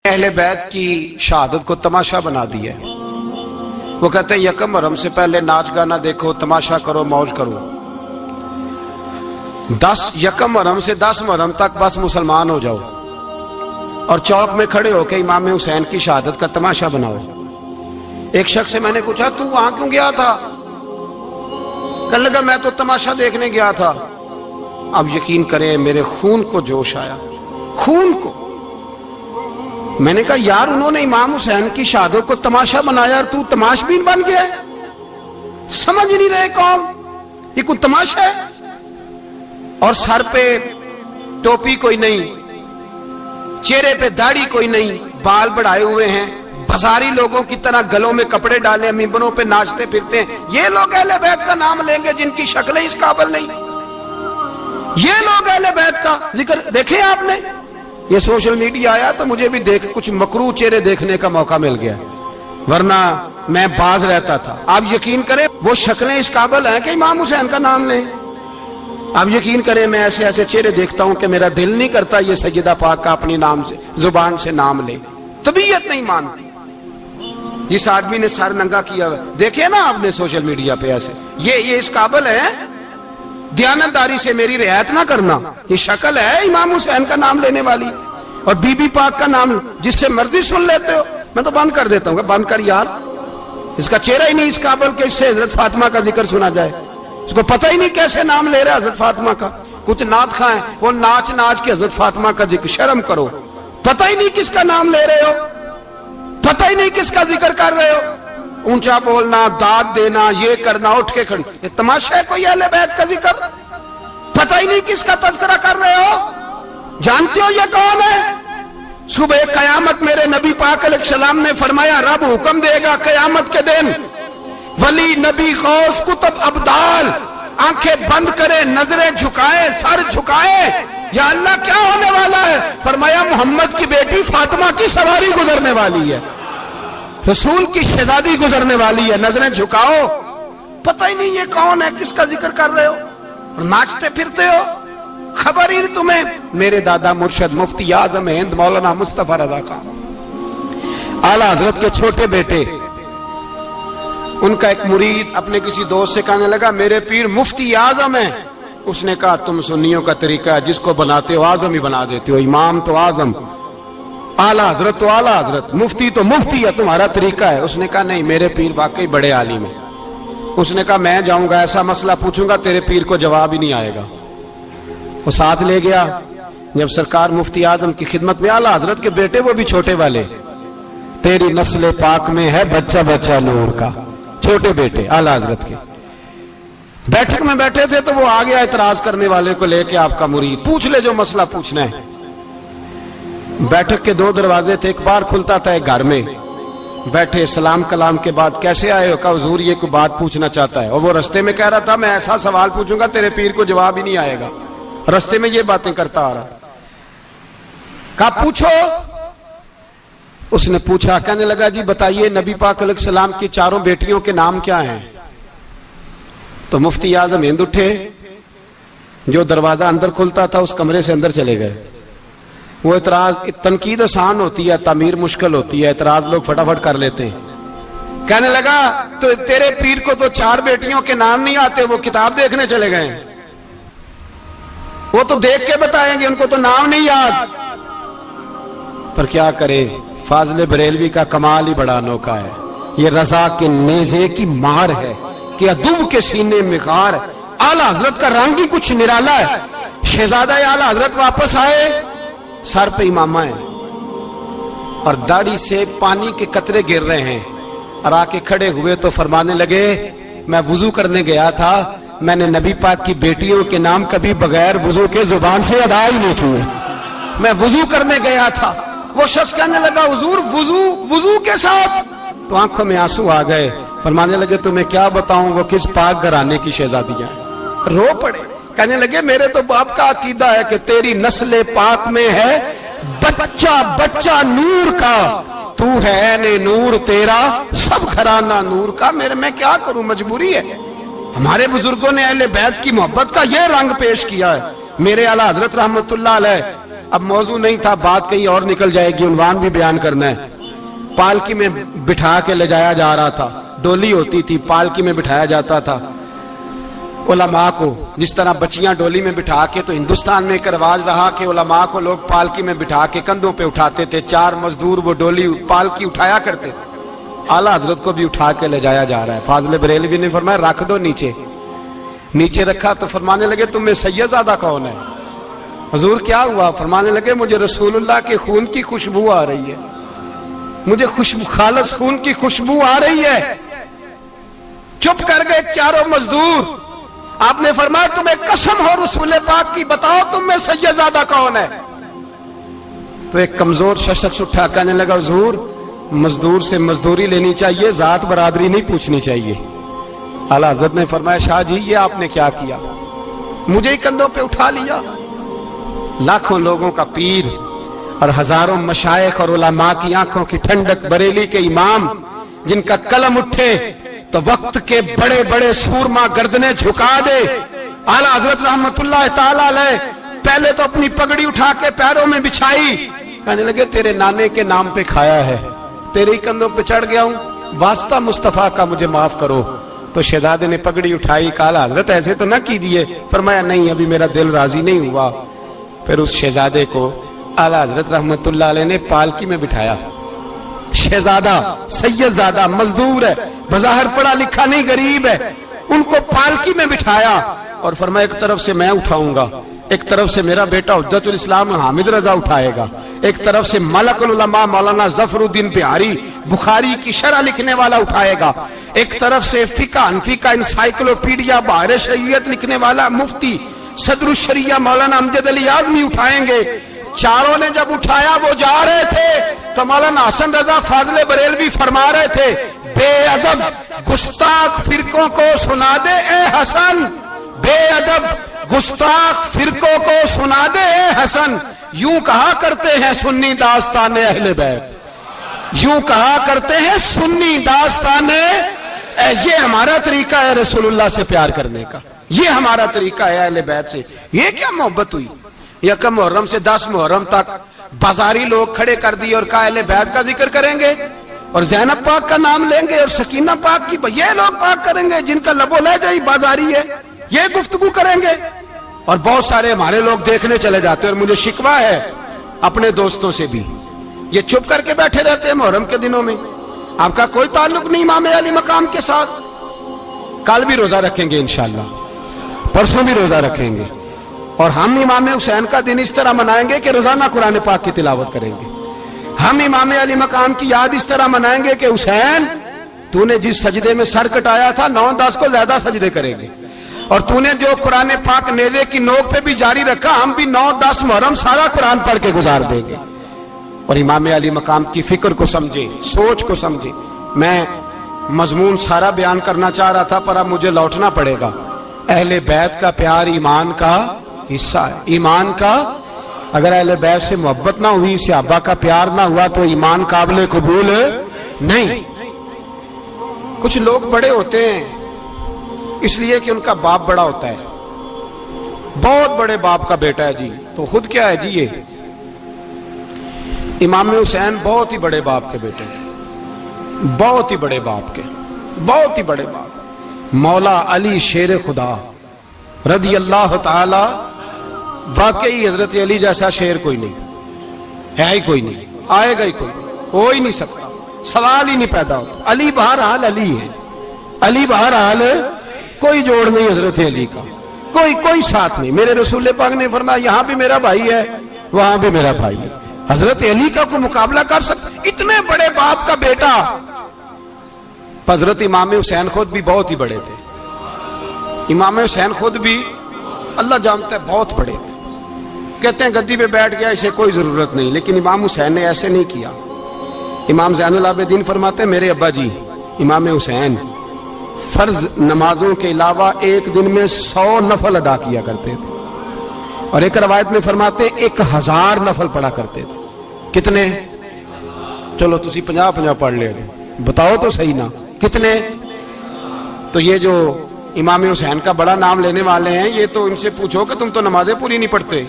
اہل بیت کی شہادت کو تماشا بنا دیا ہے۔ وہ کہتے ہیں یکم محرم سے پہلے ناچ گانا دیکھو، تماشا کرو، موج کرو۔ 10 یکم محرم سے 10 محرم تک بس مسلمان ہو جاؤ اور چوک میں کھڑے ہو کے امام حسین کی شہادت کا تماشا بناؤ۔ ایک شخص سے میں نے پوچھا تو وہاں کیوں گیا تھا؟ کہنے لگا میں تو تماشا دیکھنے گیا تھا۔ اب یقین کریں میرے خون کو جوش آیا، خون کو۔ میں نے کہا یار انہوں نے امام حسین کی شہادت کو تماشا بنایا اور تو تماش بین بن گیا ہے؟ سمجھ نہیں رہے قوم یہ کوئی تماشا ہے؟ اور سر پہ ٹوپی کوئی نہیں، چہرے پہ داڑھی کوئی نہیں، بال بڑھائے ہوئے ہیں، بازاری لوگوں کی طرح گلوں میں کپڑے ڈالے ممبروں پہ ناچتے پھرتے ہیں۔ یہ لوگ اہل بیت کا نام لیں گے جن کی شکلیں اس قابل نہیں؟ یہ لوگ اہل بیت کا ذکر دیکھیں آپ نے؟ یہ سوشل میڈیا آیا تو مجھے بھی کچھ مکروہ چہرے دیکھنے کا موقع مل گیا، ورنہ میں باز رہتا تھا۔ آپ یقین کریں وہ شکلیں اس قابل ہیں کہ امام حسین کا نام لیں؟ آپ یقین کریں میں ایسے ایسے چہرے دیکھتا ہوں کہ میرا دل نہیں کرتا یہ سیدہ پاک کا اپنی نام سے زبان سے نام لے، طبیعت نہیں مانتی۔ جس آدمی نے سر ننگا کیا ہوا دیکھے نا آپ نے سوشل میڈیا پہ، ایسے یہ اس قابل ہے دیانتداری سے میری رعایت نہ کرنا؟ یہ شکل ہے امام حسین کا نام لینے والی؟ اور بی بی پاک کا نام جس سے مرضی سن لیتے ہو؟ میں تو بند کر دیتا ہوں کہ بند کر یار، اس کا چہرہ ہی نہیں اس قابل کہ اس سے حضرت فاطمہ کا ذکر سنا جائے۔ اس کو پتہ ہی نہیں کیسے نام لے رہا حضرت فاطمہ کا۔ کچھ نعت خواہیں وہ ناچ ناچ کے حضرت فاطمہ کا ذکر، شرم کرو۔ پتہ ہی نہیں کس کا نام لے رہے ہو، پتہ ہی نہیں کس کا ذکر کر رہے ہو۔ اونچا بولنا، داد دینا، یہ کرنا، اٹھ کے کھڑی، یہ تماشا ہے کوئی اہل بیت کا ذکر؟ پتہ ہی نہیں کس کا تذکرہ کر رہے ہو؟ جانتے ہو یہ کون ہے؟ صبح قیامت میرے نبی پاک علیہ السلام نے فرمایا رب حکم دے گا قیامت کے دن، ولی، نبی، غوث، کتب، ابدال آنکھیں بند کرے، نظریں جھکائے، سر جھکائے، یا اللہ کیا ہونے والا ہے؟ فرمایا محمد کی بیٹی فاطمہ کی سواری گزرنے والی ہے، رسول کی شہزادی گزرنے والی ہے، نظریں جھکاؤ۔ پتہ ہی نہیں یہ کون ہے، کس کا ذکر کر رہے ہو اور ناچتے پھرتے ہو، خبر ہی نہیں تمہیں۔ میرے دادا مرشد مفتی اعظم ہند مولانا مصطفیٰ رضا خان اعلیٰ حضرت کے چھوٹے بیٹے، ان کا ایک مرید اپنے کسی دوست سے کہنے لگا میرے پیر مفتی اعظم ہیں۔ اس نے کہا تم سنیوں کا طریقہ ہے جس کو بناتے ہو اعظم ہی بنا دیتے ہو، امام تو اعظم، اعلیٰ حضرت تو اعلیٰ حضرت، مفتی تو مفتی ہے، تمہارا طریقہ ہے۔ اس نے کہا نہیں میرے پیر واقعی بڑے عالم ہیں۔ اس نے کہا میں جاؤں گا ایسا مسئلہ پوچھوں گا تیرے پیر کو جواب ہی نہیں آئے گا۔ وہ ساتھ لے گیا، جب سرکار مفتی اعظم کی خدمت میں، اعلیٰ حضرت کے بیٹے وہ بھی چھوٹے والے، تیری نسل پاک میں ہے بچہ بچہ نور کا، چھوٹے بیٹے اعلیٰ حضرت کے بیٹھک میں بیٹھے تھے تو وہ آ گیا اعتراض کرنے والے کو لے کے، آپ کا مرید پوچھ لے جو مسئلہ پوچھنا ہے۔ بیٹھک کے 2 دروازے تھے، ایک بار کھلتا تھا ایک گھر میں بیٹھے، سلام کلام کے بعد کیسے آئے ہو؟ کہا حضور یہ کوئی بات پوچھنا چاہتا ہے، اور وہ رستے میں کہہ رہا تھا میں ایسا سوال پوچھوں گا تیرے پیر کو جواب ہی نہیں آئے گا، رستے میں یہ باتیں کرتا آ رہا۔ کہا پوچھو۔ اس نے پوچھا، کہنے لگا جی بتائیے نبی پاک علیہ السلام کی 4 بیٹیوں کے نام کیا ہیں؟ تو مفتی اعظم ہند اٹھے، جو دروازہ اندر کھلتا تھا اس کمرے سے اندر چلے گئے۔ وہ اعتراض، تنقید آسان ہوتی ہے، تعمیر مشکل ہوتی ہے، اعتراض لوگ فٹافٹ کر لیتے ہیں۔ کہنے لگا تو تیرے پیر کو تو 4 بیٹیوں کے نام نہیں آتے، وہ کتاب دیکھنے چلے گئے ہیں، وہ تو دیکھ کے بتائیں گے، ان کو تو نام نہیں یاد۔ پر کیا کرے، فاضل بریلوی کا کمال ہی بڑا انوکھا ہے، یہ رضا کے نیزے کی مار ہے کہ عدو کے سینے میں غار۔ اعلیٰ حضرت کا رنگ ہی کچھ نرالا ہے۔ شہزادہ اعلیٰ حضرت واپس آئے، سر پہ امامہ ہے اور داڑھی سے پانی کے قطرے گر رہے ہیں، اور آ کے کھڑے ہوئے تو فرمانے لگے میں وضو کرنے گیا تھا، میں نے نبی پاک کی بیٹیوں کے نام کبھی بغیر وضو کے زبان سے ادا ہی نہیں کیے، میں وضو کرنے گیا تھا۔ وہ شخص کہنے لگا حضور وضو کے ساتھ؟ تو آنکھوں میں آنسو آ گئے، فرمانے لگے تمہیں کیا بتاؤں وہ کس پاک گھرانے کی شہزادیاں ہیں۔ رو پڑے، کہنے لگے میرے تو باپ کا عقیدہ ہے کہ تیری نسل پاک میں ہے بچہ بچہ نور کا، تو ہے نے نور تیرا سب گھرانہ نور کا۔ میں کیا کروں، مجبوری ہے۔ ہمارے بزرگوں نے اہل بیت کی محبت کا یہ رنگ پیش کیا ہے۔ میرے اعلیٰ حضرت رحمت اللہ علیہ اب موضوع نہیں تھا, بات کہیں اور نکل جائے گی, عنوان بھی بیان کرنا ہے. پالکی میں بٹھا کے لے جایا جا رہا تھا, ڈولی ہوتی تھی, پالکی میں بٹھایا جاتا تھا علماء کو. جس طرح بچیاں ڈولی میں بٹھا کے, تو ہندوستان میں ایک رواج رہا کہ علماء کو لوگ پالکی میں بٹھا کے کندھوں پہ اٹھاتے تھے, 4 مزدور وہ ڈولی پالکی اٹھایا کرتے تھے. اعلیٰ حضرت کو بھی اٹھا کے لے جایا جا رہا ہے. فاضل بریلوی نے فرمایا رکھ دو نیچے. نیچے رکھا تو فرمانے لگے تم میں سید زادہ کون ہے؟ حضور کیا ہوا؟ فرمانے لگے مجھے رسول اللہ کے خون کی خوشبو آ رہی ہے, مجھے خالص خون کی خوشبو آ رہی ہے. چپ کر گئے چاروں مزدور. آپ نے فرمایا تمہیں قسم ہو رسول پاک کی, بتاؤ تم میں سید زادہ کون ہے؟ تو ایک کمزور شخص اٹھا کہنے لگا حضور مزدور سے مزدوری لینی چاہیے, ذات برادری نہیں پوچھنی چاہیے. اعلیٰ حضرت نے فرمایا شاہ جی یہ آپ نے کیا کیا, مجھے ہی کندھوں پہ اٹھا لیا. لاکھوں لوگوں کا پیر اور ہزاروں مشائخ اور علماء کی آنکھوں کی ٹھنڈک, بریلی کے امام جن کا قلم اٹھے تو وقت کے بڑے بڑے سورما گردنیں جھکا دے. اعلیٰ حضرت رحمت اللہ تعالی علیہ پہلے تو اپنی پگڑی اٹھا کے پیروں میں بچھائی, کہنے لگے تیرے نانے کے نام پہ کھایا ہے, تیرے ہی کندھوں پہ چڑھ گیا ہوں, واسطہ مصطفیٰ کا مجھے معاف کرو. تو شہزادے نے پگڑی اٹھائی, کہا اعلیٰ حضرت ایسے تو نہ کیجیے. فرمایا نہیں ابھی میرا دل راضی نہیں ہوا. پھر اس شہزادے کو اعلیٰ حضرت رحمت اللہ علیہ نے پالکی میں بٹھایا. شہزادہ سید زادہ مزدور ہے, بظاہر پڑھا لکھا نہیں, غریب ہے, ان کو پالکی میں بٹھایا اور فرمایا ایک طرف سے میں اٹھاؤں گا, ایک طرف سے میرا بیٹا حجت الاسلام حامد رضا اٹھائے گا, ایک طرف سے ملک العلماء مولانا ظفر الدین بہاری بخاری کی شرح لکھنے والا اٹھائے گا, ایک طرف سے فقہ حنفی کا انسائیکلوپیڈیا بحر شریعت لکھنے والا مفتی صدر الشریعہ مولانا امجد علی اعظمی اٹھائیں گے. چاروں نے جب اٹھایا وہ جا رہے تھے تو مولانا حسن رضا فاضل بریلوی فرما رہے تھے بے ادب گستاخ فرقوں کو سنا دے اے حسن, بے ادب گستاخ فرقوں کو سنا دے اے حسن. یوں کہا کرتے ہیں سنی داستان اہل بیت, یوں کہا کرتے ہیں سنی داستان. یہ ہمارا طریقہ ہے رسول اللہ سے پیار کرنے کا, یہ ہمارا طریقہ ہے اہل بیت سے. یہ کیا محبت ہوئی؟ یکم محرم سے 10 محرم تک بازاری لوگ کھڑے کر دیے اور کہا اہل بیت کا ذکر کریں گے اور زینب پاک کا نام لیں گے اور سکینہ پاک کی, یہ لوگ پاک کریں گے جن کا لب و لہجہ ہی بازاری ہے, یہ گفتگو کریں گے. اور بہت سارے ہمارے لوگ دیکھنے چلے جاتے ہیں, اور مجھے شکوہ ہے اپنے دوستوں سے بھی, یہ چپ کر کے بیٹھے رہتے ہیں محرم کے دنوں میں. آپ کا کوئی تعلق نہیں امام علی مقام کے ساتھ. کل بھی روزہ رکھیں گے انشاءاللہ, پرسوں بھی روزہ رکھیں گے, اور ہم امام حسین کا دن اس طرح منائیں گے کہ روزانہ قرآن پاک کی تلاوت کریں گے. ہم امام علی مقام کی یاد اس طرح منائیں گے کہ حسین تو نے جس سجدے میں سر کٹایا تھا 9-10 کو زیادہ سجدے کریں گے, اور تو نے جو قرآن پاک نیزے کی نوک پہ بھی جاری رکھا, ہم بھی 9-10 محرم سارا قرآن پڑھ کے گزار دیں گے. اور امام علی مقام کی فکر کو سمجھے, سوچ کو سمجھے. میں مضمون سارا بیان کرنا چاہ رہا تھا پر اب مجھے لوٹنا پڑے گا. اہل بیت کا پیار ایمان کا حصہ ہے, ایمان کا. اگر اہل بیت سے محبت نہ ہوئی, صحابہ کا پیار نہ ہوا تو ایمان قابل قبول نہیں. کچھ لوگ بڑے ہوتے ہیں اس لیے کہ ان کا باپ بڑا ہوتا ہے, بہت بڑے باپ کا بیٹا ہے جی, تو خود کیا ہے جی, یہ امام حسین بہت ہی بڑے باپ کے بیٹے تھے, بہت ہی بڑے باپ کے, بہت ہی بڑے باپ. مولا علی شیر خدا رضی اللہ تعالی, واقعی حضرت علی جیسا شیر کوئی نہیں ہے, ہی کوئی نہیں, آئے گا ہی کوئی نہیں, ہو ہی نہیں سکتا, سوال ہی نہیں پیدا ہوتا. علی بہرحال علی ہے, علی بہرحال کوئی جوڑ نہیں حضرت علی کا, کوئی ساتھ نہیں. میرے رسول پاک نے فرمایا یہاں بھی میرا بھائی ہے وہاں بھی میرا بھائی ہے. حضرت علی کا کوئی مقابلہ کر سکتا؟ اتنے بڑے باپ کا بیٹا. حضرت امام حسین خود بھی بہت ہی بڑے تھے, امام حسین خود بھی اللہ جانتا ہے بہت بڑے تھے. کہتے ہیں گدی پہ بیٹھ گیا اسے کوئی ضرورت نہیں, لیکن امام حسین نے ایسے نہیں کیا. امام زین العابدین فرماتے ہیں میرے ابا جی امام حسین فرض نمازوں کے علاوہ ایک دن میں 100 نفل ادا کیا کرتے تھے, اور ایک روایت میں فرماتے ہیں 1000 نفل پڑھا کرتے تھے. کتنے؟ چلو تسی 50 پڑھ لے, بتاؤ تو صحیح نا کتنے. تو یہ جو امام حسین کا بڑا نام لینے والے ہیں, یہ تو ان سے پوچھو کہ تم تو نمازیں پوری نہیں پڑھتے.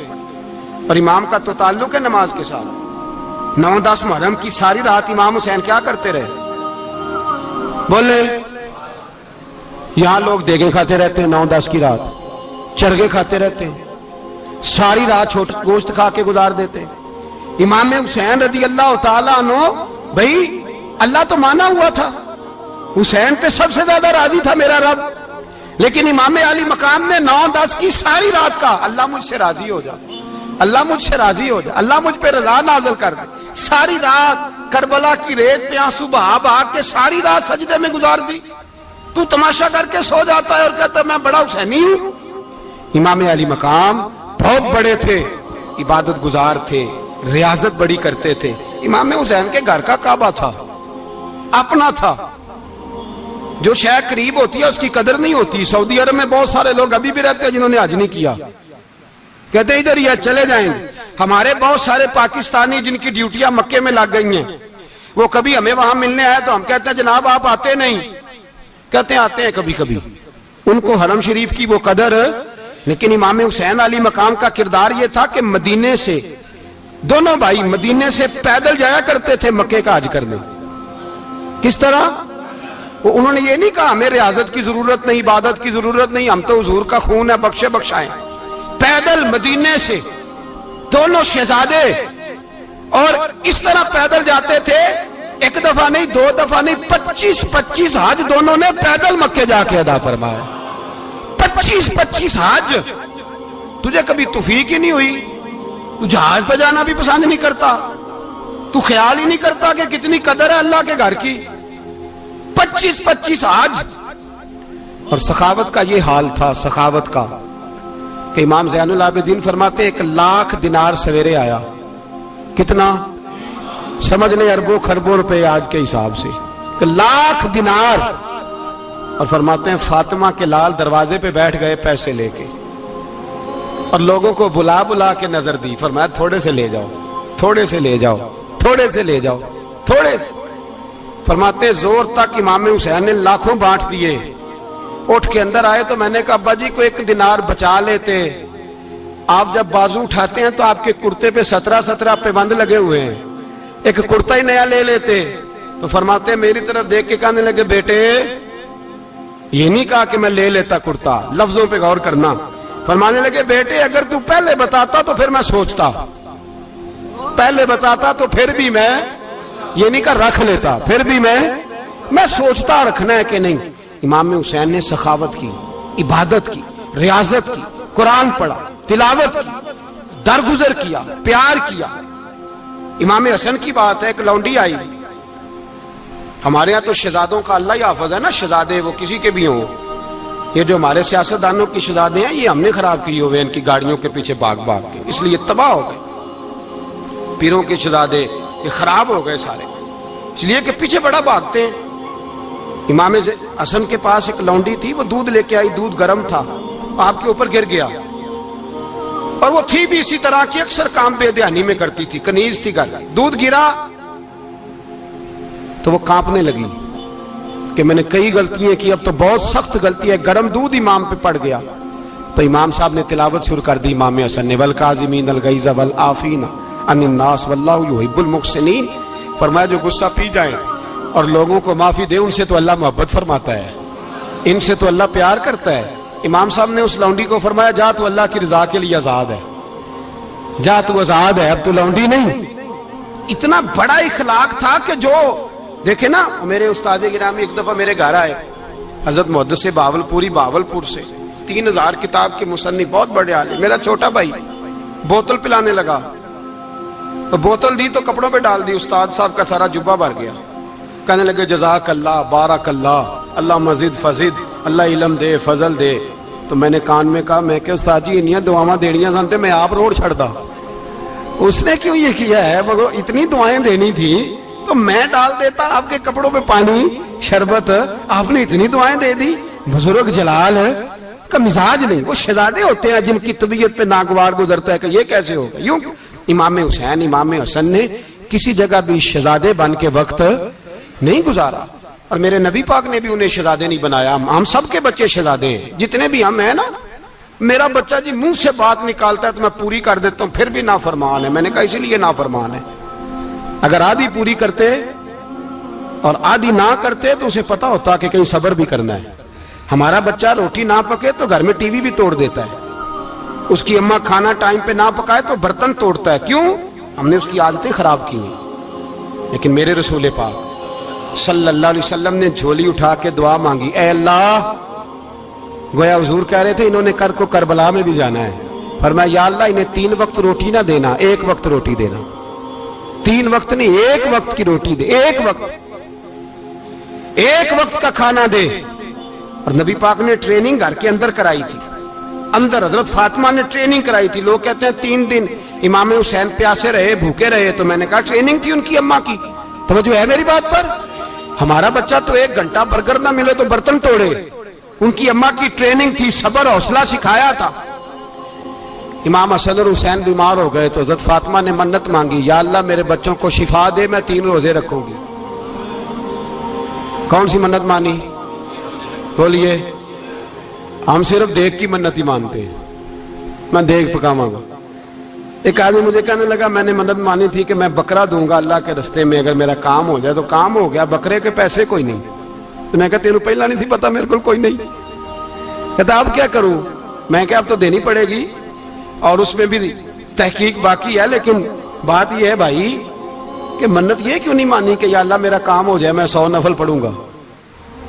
اور امام کا تو تعلق ہے نماز کے ساتھ۔ 9-10 محرم کی ساری رات امام حسین کیا کرتے رہے؟ بولے یہاں لوگ دیگیں کھاتے رہتے ہیں 9-10 کی رات، چرگے کھاتے رہتے ہیں، ساری رات گوشت کھا کے گزار دیتے ہیں۔ امام حسین رضی اللہ تعالیٰ عنہ، بھائی اللہ تو مانا ہوا تھا، حسین پہ سب سے زیادہ راضی تھا میرا رب، لیکن امام علی مقام نے 9-10 کی ساری رات کا اللہ مجھ سے راضی ہو جا، اللہ مجھ سے راضی ہو جا، اللہ مجھ پہ رضا نازل کر دے۔ ساری رات کربلا کی ریت پہ آنسو بہا بہا کے ساری رات سجدے میں گزار دی، تو تماشا کر کے سو جاتا ہے اور کہتا ہے میں بڑا حسینی ہوں۔ امام علی مقام بہت بڑے تھے، عبادت گزار تھے، ریاضت بڑی کرتے تھے۔ امام حسین کے گھر کا کعبہ تھا، اپنا تھا، جو شے قریب ہوتی ہے اس کی قدر نہیں ہوتی۔ سعودی عرب میں بہت سارے لوگ ابھی بھی رہتے ہیں جنہوں نے حج نہیں کیا، کہتے ہیں ادھر ہی چلے جائیں گے۔ ہمارے بہت سارے پاکستانی جن کی ڈیوٹیاں مکے میں لگ گئی ہیں، وہ کبھی ہمیں وہاں ملنے آئے تو ہم کہتے ہیں جناب آپ آتے نہیں، کہتے ہیں آتے ہیں کبھی کبھی۔ ان کو حرم شریف کی وہ قدر، لیکن امام حسین علی مقام کا کردار یہ تھا کہ مدینے سے دونوں بھائی مدینے سے پیدل جایا کرتے تھے مکے کا حج کرنے۔ کس طرح؟ انہوں نے یہ نہیں کہا ہمیں ریاضت کی ضرورت نہیں، عبادت کی ضرورت نہیں، ہم تو حضور کا خون ہے، بخشے بخشائیں۔ پیدل مدینے سے دونوں شہزادے، اور اس طرح پیدل جاتے تھے، ایک دفعہ نہیں، 2 دفعہ نہیں، 25 حج دونوں نے پیدل مکے جا کے ادا فرمایا۔ 25 حج۔ تجھے کبھی توفیق ہی نہیں ہوئی؟ تو جہاز پہ جانا بھی پسند نہیں کرتا، تو خیال ہی نہیں کرتا کہ کتنی قدر ہے اللہ کے گھر کی۔ 25 حج۔ اور سخاوت کا یہ حال تھا، سخاوت کا، کہ امام زین العابدین فرماتے 1,00,000 دینار سویرے آیا۔ کتنا؟ سمجھ لیں اربوں خربوں روپے آج کے حساب سے، 1,00,000 دینار۔ اور فرماتے ہیں فاطمہ کے لال دروازے پہ بیٹھ گئے پیسے لے کے، اور لوگوں کو بلا بلا کے نظر دی، فرمایا تھوڑے سے لے جاؤ، تھوڑے سے لے جاؤ، تھوڑے سے لے جاؤ، تھوڑے سے۔ فرماتے زور تک امام حسین نے لاکھوں بانٹ دیے۔ اٹھ کے اندر آئے تو میں نے کہا ابا جی کو 1 دینار بچا لیتے، آپ جب بازو اٹھاتے ہیں تو آپ کے کرتے پہ 17 پابند لگے ہوئے ہیں، ایک کرتا ہی نیا لے لیتے۔ تو فرماتے میری طرف دیکھ کے کہنے لگے بیٹے یہ نہیں کہا کہ میں لے لیتا کرتا، لفظوں پہ غور کرنا۔ فرمانے لگے بیٹے اگر تو پہلے بتاتا تو پھر میں سوچتا، پہلے بتاتا تو پھر بھی میں یہ نہیں کہا رکھ لیتا، پھر بھی میں سوچتا رکھنا ہے کہ نہیں۔ امام حسین نے سخاوت کی، عبادت کی، ریاضت کی، قرآن پڑھا، تلاوت کی، درگزر کیا، پیار کیا۔ امام حسن کی بات ہے، ایک لونڈی آئی، ہمارے ہاں تو شہزادوں کا اللہ ہی حافظ ہے نا، شہزادے وہ کسی کے بھی ہوں، یہ جو ہمارے سیاستدانوں کی شہزادے ہیں یہ ہم نے خراب کی ہوئے ان کی گاڑیوں کے پیچھے بھاگ بھاگ کے، اس لیے تباہ ہو گئے۔ پیروں کے شہزادے یہ خراب ہو گئے سارے، اس لیے کہ پیچھے بڑا بھاگتے ہیں۔ امام حسن کے پاس ایک لونڈی تھی، وہ دودھ لے کے آئی، دودھ گرم تھا، آپ کے اوپر گر گیا، اور وہ تھی بھی اسی طرح کی، اکثر کام بے دھیانی میں کرتی تھی، کنیز تھی گھر، دودھ گرا تو وہ کانپنے لگی کہ میں نے کئی غلطیاں کی، اب تو بہت سخت غلطی ہے، گرم دودھ امام پہ پڑ گیا۔ تو امام صاحب نے تلاوت شروع کر دی، امام حسن نے والکاظمین الغیظ والعافین عن الناس واللہ یحب المحسنین۔ فرمایا جو غصہ پی جائیں اور لوگوں کو معافی دے، ان سے تو اللہ محبت فرماتا ہے، ان سے تو اللہ پیار کرتا ہے۔ امام صاحب نے اس لونڈی کو فرمایا جا تو اللہ کی رضا کے لیے آزاد ہے، جا تو آزاد ہے، اب تو لونڈی نہیں۔ اتنا بڑا اخلاق تھا کہ جو دیکھیں نا، میرے استاد گرامی ایک دفعہ میرے گھر آئے، حضرت محدث باولپوری، باولپور سے، 3000 کتاب کے مصنف، بہت بڑے عالم، میرا چھوٹا بھائی بوتل پلانے لگا، تو بوتل دی تو کپڑوں پہ ڈال دی، استاد صاحب کا سارا جبہ بھر گیا۔ کہنے لگے جزاک اللہ، بارک اللہ، اللہ مزید فزید، اللہ علم دے، فضل دے۔ تو میں نے کان میں کہا، میں کہ استاد جی انیاں دعاواں دینیاں سنتے میں آپ روڑ چھڑ دا، اس نے کیوں یہ کیا ہے؟ اتنی دعائیں دینی تھی تو میں ڈال دیتا آپ کے کپڑوں پہ پانی شربت، آپ نے اتنی دعائیں دے دی۔ بزرگ جلال کا مزاج نہیں، وہ شہزادے ہوتے ہیں جن کی طبیعت پہ ناگوار گزرتا ہے کہ یہ کیسے ہوگا۔ یوں امام حسین، امام حسن نے کسی جگہ بھی شہزادے بن کے وقت نہیں گزارا، اور میرے نبی پاک نے بھی انہیں شہزادے نہیں بنایا۔ ہم سب کے بچے شہزادے ہیں، جتنے بھی ہم ہیں نا، میرا بچہ جی منہ سے بات نکالتا ہے تو میں پوری کر دیتا ہوں، پھر بھی نافرمان ہے۔ میں نے کہا اسی لیے نافرمان ہے، اگر آدھی پوری کرتے اور آدھی نہ کرتے تو اسے پتا ہوتا کہ کہیں صبر بھی کرنا ہے۔ ہمارا بچہ روٹی نہ پکے تو گھر میں ٹی وی بھی توڑ دیتا ہے، اس کی اماں کھانا ٹائم پہ نہ پکائے تو برتن توڑتا ہے، کیوں؟ ہم نے اس کی عادتیں خراب کی ہیں۔ لیکن میرے رسول پاک صلی اللہ علیہ وسلم نے جھولی اٹھا کے دعا مانگی، اے اللہ، گویا حضور کہہ رہے تھے انہوں نے کر کو کربلا میں بھی جانا ہے، فرمایا یا اللہ انہیں 3 وقت روٹی نہ دینا، 1 وقت روٹی دینا، 3 وقت نہیں، 1 وقت کی روٹی دے، 1 وقت کا کھانا دے۔ اور نبی پاک نے ٹریننگ گھر کے اندر کرائی تھی، اندر حضرت فاطمہ نے ٹریننگ کرائی تھی۔ لوگ کہتے ہیں 3 دن امام حسین پیاسے رہے، بھوکے رہے، تو میں نے کہا ٹریننگ تھی ان کی اماں کی، توجہ ہے میری بات پر؟ ہمارا بچہ تو 1 گھنٹہ برگر نہ ملے تو برتن توڑے، ان کی اماں کی ٹریننگ تھی، صبر حوصلہ سکھایا تھا۔ امام حسن اور حسین بیمار ہو گئے تو حضرت فاطمہ نے منت مانگی، یا اللہ میرے بچوں کو شفا دے، میں 3 روزے رکھوں گی۔ کون سی منت مانی؟ بولیے۔ ہم صرف دیکھ کی منت ہی مانتے ہیں، میں دیکھ پکاواں گا۔ ایک آدمی مجھے کہنے لگا میں نے منت مانی تھی کہ میں بکرا دوں گا اللہ کے رستے میں، اگر میرا کام ہو جائے، تو کام ہو گیا، بکرے کے پیسے کوئی نہیں۔ تو میں کہا تینوں پہلا نہیں تھی پتا، میرے کو کوئی نہیں۔ کہتا اب کیا کروں؟ میں کہا اب تو دینی پڑے گی، اور اس میں بھی تحقیق باقی ہے، لیکن بات یہ ہے بھائی کہ منت یہ کیوں نہیں مانی کہ یا اللہ میرا کام ہو جائے، میں 100 نفل پڑھوں گا۔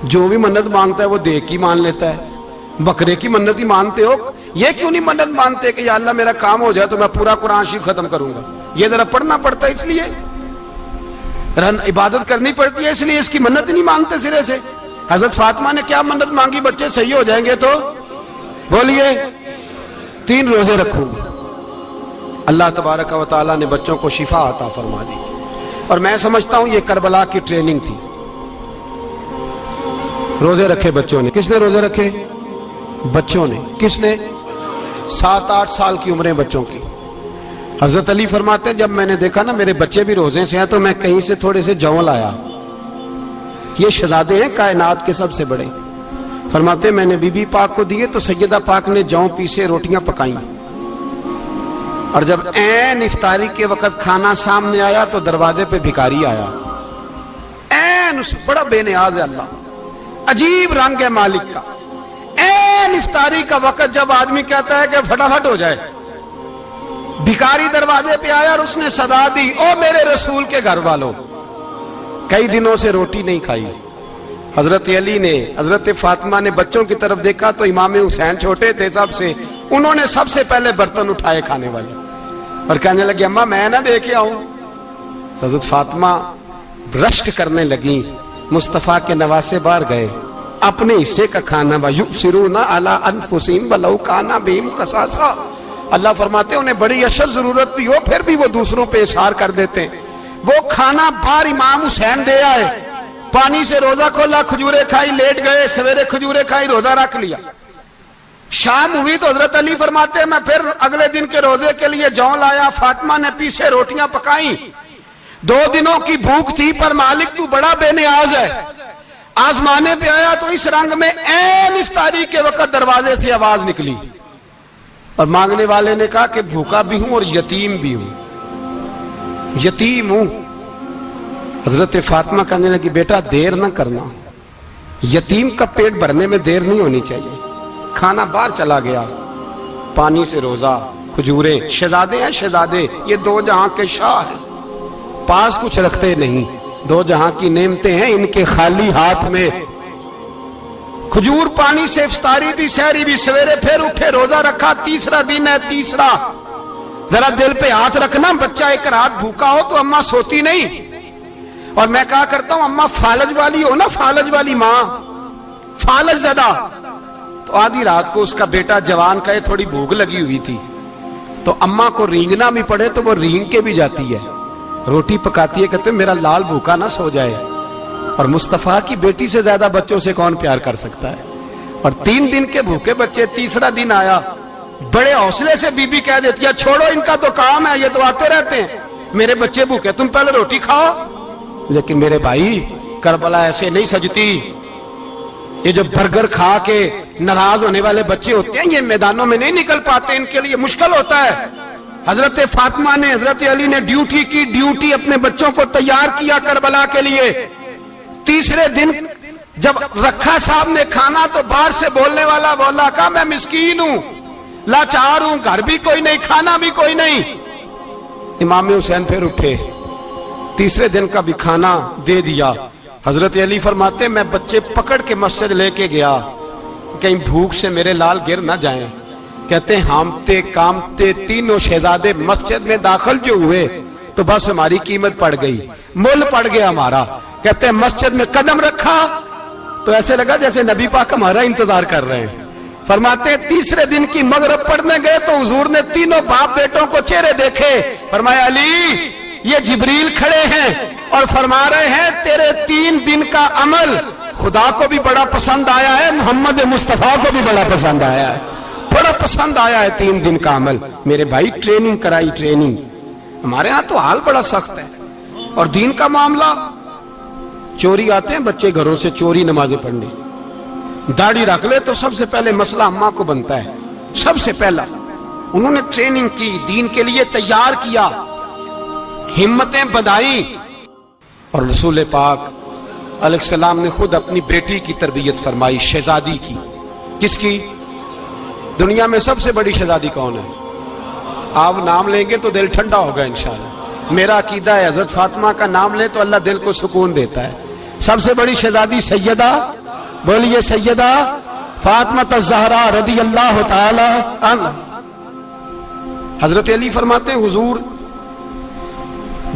جو بھی منت مانگتا ہے وہ دیکھ کی مان لیتا ہے، بکرے کی منت ہی مانتے ہو، یہ کیوں نہیں منت مانتے کہ یا اللہ میرا کام ہو جائے تو میں پورا قرآن شریف ختم کروں گا؟ یہ ذرا پڑھنا پڑتا ہے، اس لیے عبادت کرنی پڑتی ہے، اس لیے اس کی منت نہیں مانتے سرے سے۔ حضرت فاطمہ نے کیا منت مانگی؟ بچے صحیح ہو جائیں گے تو بولیے 3 روزے رکھوں گا۔ اللہ تبارک و تعالیٰ نے بچوں کو شفا عطا فرما دی، اور میں سمجھتا ہوں یہ کربلا کی ٹریننگ تھی۔ روزے رکھے بچوں نے، کس نے روزے رکھے؟ بچوں نے۔ کس نے؟ 7-8 سال کی عمریں بچوں کی۔ حضرت علی فرماتے ہیں جب میں نے دیکھا نا میرے بچے بھی روزے سے ہیں تو میں کہیں سے تھوڑے سے جوں لایا، یہ شہزادے ہیں کائنات کے سب سے بڑے۔ فرماتے ہیں میں نے بی بی پاک کو دیے تو سیدہ پاک نے جوں پیسے روٹیاں پکائیں، اور جب عین افطاری کے وقت کھانا سامنے آیا تو دروازے پہ بھکاری آیا، عین اس بڑا بے نیاز ہے اللہ، عجیب رنگ ہے مالک کا۔ عین افطاری کا وقت جب آدمی کہتا ہے کہ فٹافٹ ہو جائے، بھکاری دروازے پہ آیا اور اس نے صدا دی، او میرے رسول کے گھر والوں، کئی دنوں سے روٹی نہیں کھائی۔ حضرت علی نے، حضرت فاطمہ نے بچوں کی طرف دیکھا تو امام حسین چھوٹے تھے سب سے، انہوں نے سب سے پہلے برتن اٹھائے کھانے والے، اور کہنے لگے اماں میں نہ دے کے آؤں؟ حضرت فاطمہ رشک کرنے لگی، مصطفیٰ کے نواسے باہر گئے، اپنے حصے کا کھانا وَيُؤْثِرُونَ عَلَىٰ أَنفُسِهِمْ وَلَوْ كَانَ بِهِمْ خَصَاصَةٌ، اللہ فرماتے ہیں انہیں بڑی اشد ضرورت بھی ہو پھر بھی وہ دوسروں پہ اثار کر دیتے ہیں۔ وہ کھانا باہر امام حسین دے آئے، پانی سے روزہ کھولا، کھجورے کھائی، لیٹ گئے، سویرے کھجورے کھائی، روزہ رکھ لیا۔ شام ہوئی تو حضرت علی فرماتے ہیں میں پھر اگلے دن کے روزے کے لیے جوں لایا، فاطمہ نے پیچھے روٹیاں پکائیں، 2 دنوں کی بھوک تھی پر مالک تو بڑا بے نیاز ہے۔ آزمانے پہ آیا تو اس رنگ میں عین افطاری کے وقت دروازے سے آواز نکلی، اور مانگنے والے نے کہا کہ بھوکا بھی ہوں اور یتیم بھی ہوں، یتیم ہوں۔ حضرت فاطمہ کہنے لگی بیٹا دیر نہ کرنا، یتیم کا پیٹ بھرنے میں دیر نہیں ہونی چاہیے۔ کھانا باہر چلا گیا، پانی سے روزہ، کھجورے، شہزادے ہیں شہزادے، یہ 2 جہاں کے شاہ ہیں، پاس کچھ رکھتے نہیں، 2 جہاں کی نعمتیں ہیں ان کے خالی ہاتھ میں۔ کھجور پانی سے افطاری بھی، سحری بھی، سویرے پھر اٹھے، روزہ رکھا، 3را دن ہے، 3را۔ ذرا دل پہ ہاتھ رکھنا، بچہ ایک رات بھوکا ہو تو اماں سوتی نہیں، اور میں کہا کرتا ہوں اماں فالج والی ہو نا، فالج والی ماں، فالج زدہ، تو آدھی رات کو اس کا بیٹا جوان کہے تھوڑی بھوک لگی ہوئی تھی، تو اماں کو رینگنا بھی پڑے تو وہ رینگ کے بھی جاتی ہے، روٹی پکاتی ہے، کہتے ہیں میرا لال بھوکا نہ سو جائے۔ اور مصطفیٰ کی بیٹی سے زیادہ بچوں سے کون پیار کر سکتا ہے؟ اور 3 دن کے بھوکے بچے، 3را دن آیا، بڑے حوصلے سے بی بی کہہ دیتی ہے چھوڑو ان کا تو کام ہے، یہ تو آتے رہتے ہیں، میرے بچے بھوکے تم پہلے روٹی کھاؤ۔ لیکن میرے بھائی کربلا ایسے نہیں سجتی، یہ جو برگر کھا کے ناراض ہونے والے بچے ہوتے ہیں یہ میدانوں میں نہیں نکل پاتے، ان کے لیے مشکل ہوتا ہے۔ حضرت فاطمہ نے، حضرت علی نے ڈیوٹی کی، ڈیوٹی اپنے بچوں کو تیار کیا کربلا کے لیے۔ تیسرے دن جب رکھا صاحب نے کھانا تو باہر سے بولنے والا بولا کہا میں مسکین ہوں، لاچار ہوں، گھر بھی کوئی نہیں، کھانا بھی کوئی نہیں۔ امام حسین پھر اٹھے، تیسرے دن کا بھی کھانا دے دیا۔ حضرت علی فرماتے میں بچے پکڑ کے مسجد لے کے گیا، کہیں بھوک سے میرے لال گر نہ جائیں۔ کہتے ہیں ہامتے کامتے تینوں شہزادے مسجد میں داخل جو ہوئے تو بس ہماری قیمت پڑ گئی، مول پڑ گیا ہمارا۔ کہتے ہیں مسجد میں قدم رکھا تو ایسے لگا جیسے نبی پاک ہمارا انتظار کر رہے ہیں۔ فرماتے ہیں تیسرے دن کی مغرب پڑھنے گئے تو حضور نے تینوں باپ بیٹوں کو چہرے دیکھے، فرمایا علی یہ جبریل کھڑے ہیں اور فرما رہے ہیں تیرے 3 دن کا عمل خدا کو بھی بڑا پسند آیا ہے، محمد مصطفیٰ کو بھی بڑا پسند آیا ہے، بڑا پسند آیا ہے 3 دن کا عمل۔ میرے بھائی ٹریننگ کرائی، ٹریننگ۔ ہمارے ہاں تو حال بڑا سخت ہے، اور دین کا معاملہ چوری آتے ہیں بچے گھروں سے چوری نمازیں پڑھنے، داڑھی رکھ لے تو سب سے پہلے مسئلہ اماں کو بنتا ہے، سب سے پہلا۔ انہوں نے ٹریننگ کی، دین کے لیے تیار کیا، ہمتیں بدھائیں، اور رسول پاک علیہ السلام نے خود اپنی بیٹی کی تربیت فرمائی، شہزادی کی۔ کس کی؟ دنیا میں سب سے بڑی شہزادی کون ہے؟ آپ نام لیں گے تو دل ٹھنڈا ہوگا انشاءاللہ۔ میرا عقیدہ ہے حضرت فاطمہ کا نام لے تو اللہ دل کو سکون دیتا ہے۔ سب سے بڑی شہزادی سیدہ، بولیے سیدہ فاطمہ الزہرا رضی اللہ تعالی عنہ۔ حضرت علی فرماتے ہیں حضور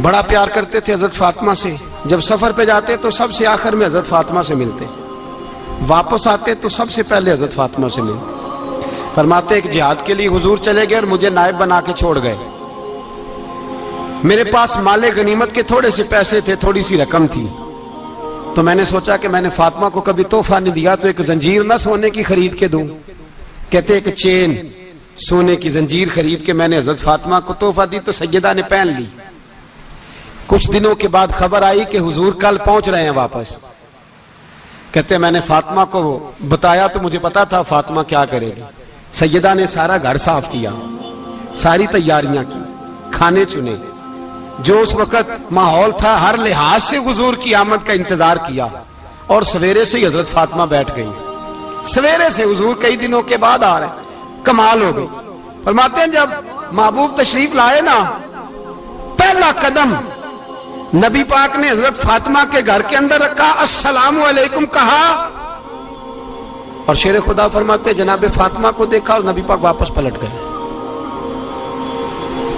بڑا پیار کرتے تھے حضرت فاطمہ سے، جب سفر پہ جاتے تو سب سے آخر میں حضرت فاطمہ سے ملتے، واپس آتے تو سب سے پہلے حضرت فاطمہ سے ملتے۔ فرماتے ایک جہاد کے لیے حضور چلے گئے اور مجھے نائب بنا کے چھوڑ گئے، میرے پاس مال غنیمت کے تھوڑے سے پیسے تھے، تھوڑی سی رقم تھی، تو میں نے سوچا کہ میں نے فاطمہ کو کبھی تحفہ نہیں دیا تو ایک زنجیر نہ سونے کی خرید کے دوں۔ کہتے ایک چین سونے کی زنجیر خرید کے میں نے حضرت فاطمہ کو تحفہ دی تو سیدہ نے پہن لی۔ کچھ دنوں کے بعد خبر آئی کہ حضور کل پہنچ رہے ہیں واپس۔ کہتے میں نے فاطمہ کو بتایا تو مجھے پتا تھا فاطمہ کیا کرے گی۔ سیدہ نے سارا گھر صاف کیا، ساری تیاریاں کی، کھانے چنے، جو اس وقت ماحول تھا ہر لحاظ سے حضور کی آمد کا انتظار کیا، اور سویرے سے ہی حضرت فاطمہ بیٹھ گئی۔ سویرے سے حضور کئی دنوں کے بعد آ رہے ہیں، کمال ہو گئی۔ فرماتے ہیں جب محبوب تشریف لائے نا، پہلا قدم نبی پاک نے حضرت فاطمہ کے گھر کے اندر رکھا، السلام علیکم کہا، اور شیر خدا فرماتے جناب فاطمہ کو دیکھا اور نبی پاک واپس پلٹ گئے۔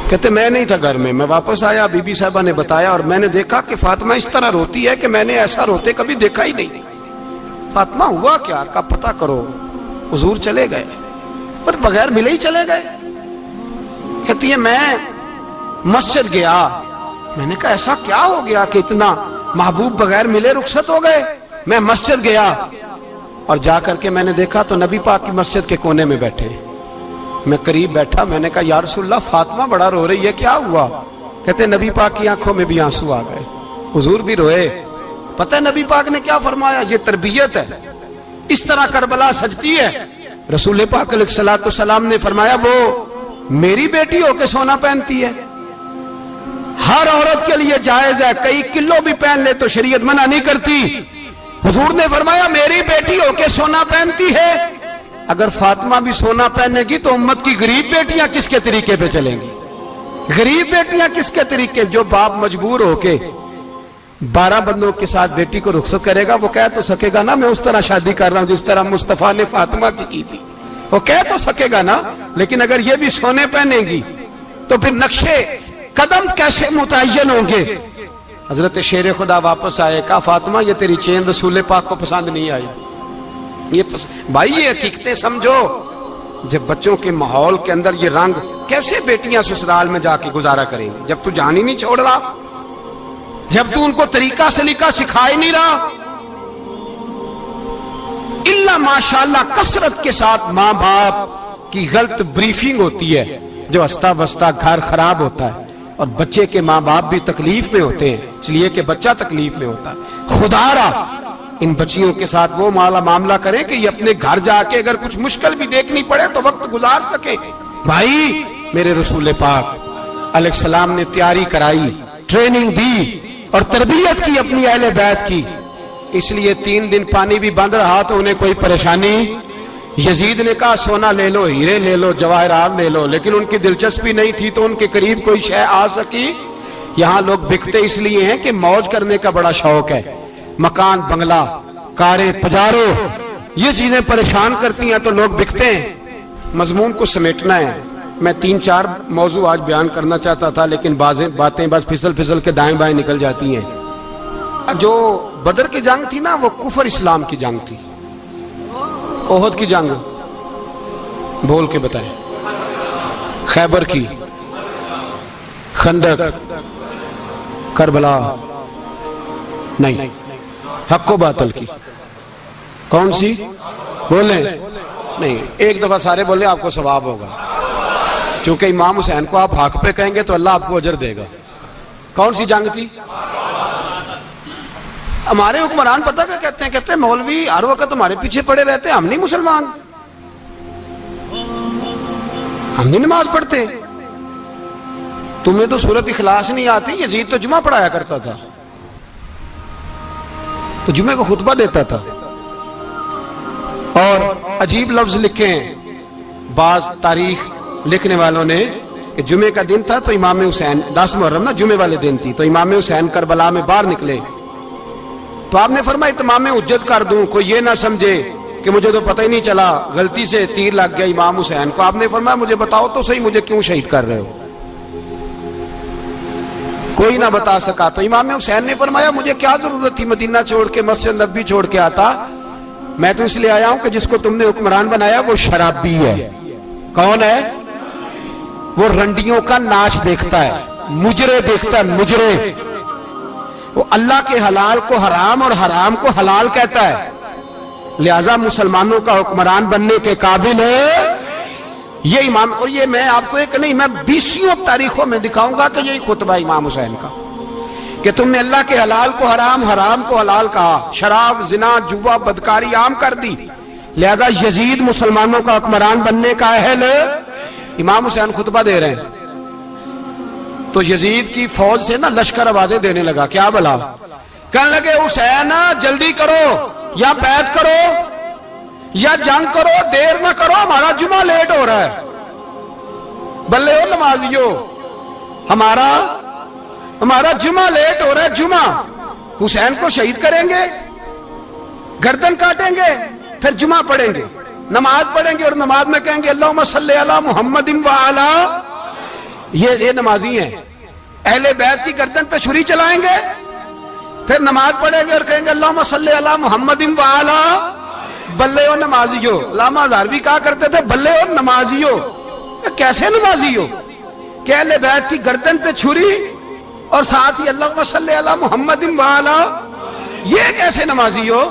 کہتے میں نہیں تھا گھر میں واپس آیا، بی بی صاحبہ نے بتایا اور میں نے دیکھا کہ فاطمہ اس طرح روتی ہے کہ میں نے ایسا روتے کبھی دیکھا ہی نہیں۔ فاطمہ ہوا کیا کا پتہ کرو۔ حضور چلے گئے پر بغیر ملے ہی چلے گئے۔ کہتی ہے میں مسجد گیا، میں نے کہا ایسا کیا ہو گیا کہ اتنا محبوب بغیر ملے رخصت ہو گئے؟ میں مسجد گیا اور جا کر کے میں نے دیکھا تو نبی پاک کی مسجد کے کونے میں بیٹھے، میں قریب بیٹھا، میں نے کہا یا رسول اللہ فاطمہ بڑا رو رہی ہے، کیا ہوا؟ کہتے نبی پاک کی آنکھوں میں بھی آنسو آ گئے، حضور بھی روئے۔ پتہ ہے نبی پاک نے کیا فرمایا؟ یہ تربیت ہے، اس طرح کربلا سجتی ہے۔ رسول پاک علیہ الصلوۃ والسلام نے فرمایا وہ میری بیٹی ہو کے سونا پہنتی ہے، ہر عورت کے لیے جائز ہے، کئی کلو بھی پہن لے تو شریعت منع نہیں کرتی۔ حضور نے فرمایا میری بیٹی ہو کے سونا پہنتی ہے، اگر فاطمہ بھی سونا پہنے گی تو امت کی غریب بیٹیاں کس کے طریقے پہ چلیں گی؟ غریب بیٹیاں کس کے طریقے؟ جو باپ مجبور ہو کے 12 بندوں کے ساتھ بیٹی کو رخصت کرے گا وہ کہہ تو سکے گا نا میں اس طرح شادی کر رہا ہوں جس طرح مصطفیٰ نے فاطمہ کی تھی، وہ کہہ تو سکے گا نا، لیکن اگر یہ بھی سونے پہنے گی تو پھر نقشے قدم کیسے متعین ہوں گے؟ حضرت شیر خدا واپس آئے، کہا فاطمہ یہ تیری چین رسول پاک کو پسند نہیں آئی۔ بھائی یہ حقیقتیں سمجھو، جب بچوں کے ماحول کے اندر یہ رنگ، کیسے بیٹیاں سسرال میں جا کے گزارا کریں گی جب تو جان ہی نہیں چھوڑ رہا، جب تو ان کو طریقہ سلیقہ سکھا ہی نہیں رہا؟ الا ماشاءاللہ کثرت کے ساتھ ماں باپ کی غلط بریفنگ ہوتی ہے، جو ہستا بستا گھر خراب ہوتا ہے، اور بچے کے ماں باپ بھی تکلیف میں ہوتے ہیں، اس لیے کہ بچہ تکلیف میں ہوتا ہے۔ خدا را ان بچیوں کے ساتھ وہ معاملہ کریں کہ یہ اپنے گھر جا کے اگر کچھ مشکل بھی دیکھنی پڑے تو وقت گزار سکے. بھائی میرے رسول پاک علیہ السلام نے تیاری کرائی، ٹریننگ دی اور تربیت کی اپنی اہل بیت کی، اس لیے 3 دن پانی بھی بند رہا تو انہیں کوئی پریشانی. یزید نے کہا سونا لے لو، ہیرے لے لو، جواہرات لے لو، لیکن ان کی دلچسپی نہیں تھی تو ان کے قریب کوئی شے آ سکی. یہاں لوگ بکتے اس لیے ہیں کہ موج کرنے کا بڑا شوق ہے، مکان بنگلہ کاریں پجارو یہ چیزیں پریشان کرتی ہیں تو لوگ بکتے ہیں. مضمون کو سمیٹنا ہے. میں 3-4 موضوع آج بیان کرنا چاہتا تھا لیکن باتیں بس پھسل کے دائیں بائیں نکل جاتی ہیں. جو بدر کی جنگ تھی نا وہ کفر اسلام کی جنگ تھی. احد کی جنگ بول کے بتائیں. خیبر کی، خندق، کربلا نہیں، حق و باطل کی. کون سی بولیں؟ نہیں، ایک دفعہ سارے بولیں آپ کو ثواب ہوگا، کیونکہ امام حسین کو آپ حق پہ کہیں گے تو اللہ آپ کو اجر دے گا. کون سی جنگ تھی؟ ہمارے حکمران پتہ کیا کہتے ہیں مولوی ہر وقت ہمارے پیچھے پڑے رہتے ہیں، ہم نہیں مسلمان، ہم نہیں نماز پڑھتے، تمہیں تو سورۃ اخلاص نہیں آتی. یزید تو جمعہ پڑھایا کرتا تھا، تو جمعے کو خطبہ دیتا تھا. اور عجیب لفظ لکھے ہیں بعض تاریخ لکھنے والوں نے کہ جمعے کا دن تھا تو امام حسین 10 محرم نا جمعے والے دن تھی، تو امام حسین کربلا میں باہر نکلے تو آپ نے فرمایا اتمام حجت کر دوں، کوئی یہ نہ سمجھے کہ مجھے تو پتہ ہی نہیں چلا غلطی سے تیر لگ گیا امام حسین کو. آپ نے فرمایا مجھے بتاؤ تو صحیح مجھے کیوں شہید کر رہے ہو؟ کوئی نہ بتا سکا. تو امام حسین نے فرمایا مجھے کیا ضرورت تھی مدینہ چھوڑ کے مسجد نبوی چھوڑ کے آتا، میں تو اس لیے آیا ہوں کہ جس کو تم نے حکمران بنایا وہ شرابی ہے. کون ہے؟ وہ رنڈیوں کا ناچ دیکھتا ہے، مجرے دیکھتا ہے، مجرے. وہ اللہ کے حلال کو حرام اور حرام کو حلال کہتا ہے، لہذا مسلمانوں کا حکمران بننے کے قابل ہے یہ امام. اور یہ میں آپ کو ایک نہیں، میں 20 تاریخوں میں دکھاؤں گا کہ یہی خطبہ امام حسین کا کہ تم نے اللہ کے حلال کو حرام، حرام کو حلال کہا، شراب، زنا، جوا، بدکاری عام کر دی، لہذا یزید مسلمانوں کا حکمران بننے کا اہل. امام حسین خطبہ دے رہے ہیں تو یزید کی فوج سے نا لشکر آوازیں دینے لگا. کیا بلا؟ کہنے لگے حسین جلدی کرو، یا بیعت کرو یا جنگ کرو، دیر نہ کرو، ہمارا جمعہ لیٹ ہو رہا ہے. بلے ہو نمازیو، ہمارا جمعہ لیٹ ہو رہا ہے. جمعہ حسین کو شہید کریں گے، گردن کاٹیں گے، پھر جمعہ پڑھیں گے، نماز پڑھیں گے اور نماز میں کہیں گے اللہم صلی علی محمد وعلی. یہ نمازی ہیں. اہل بیت کی گردن پہ چھری چلائیں گے، پھر نماز پڑھیں گے اور کہیں گے اللہم صلی علی محمد وعلی. بلے ہو نمازیو. علامہ ہزاروی کہا کرتے تھے بلے ہو نمازیو. کیسے نمازی ہو کہ اہل بیت کی گردن پہ چھری اور ساتھ ہی اللہم صلی علی محمد وعلی؟ یہ کیسے نمازی ہو؟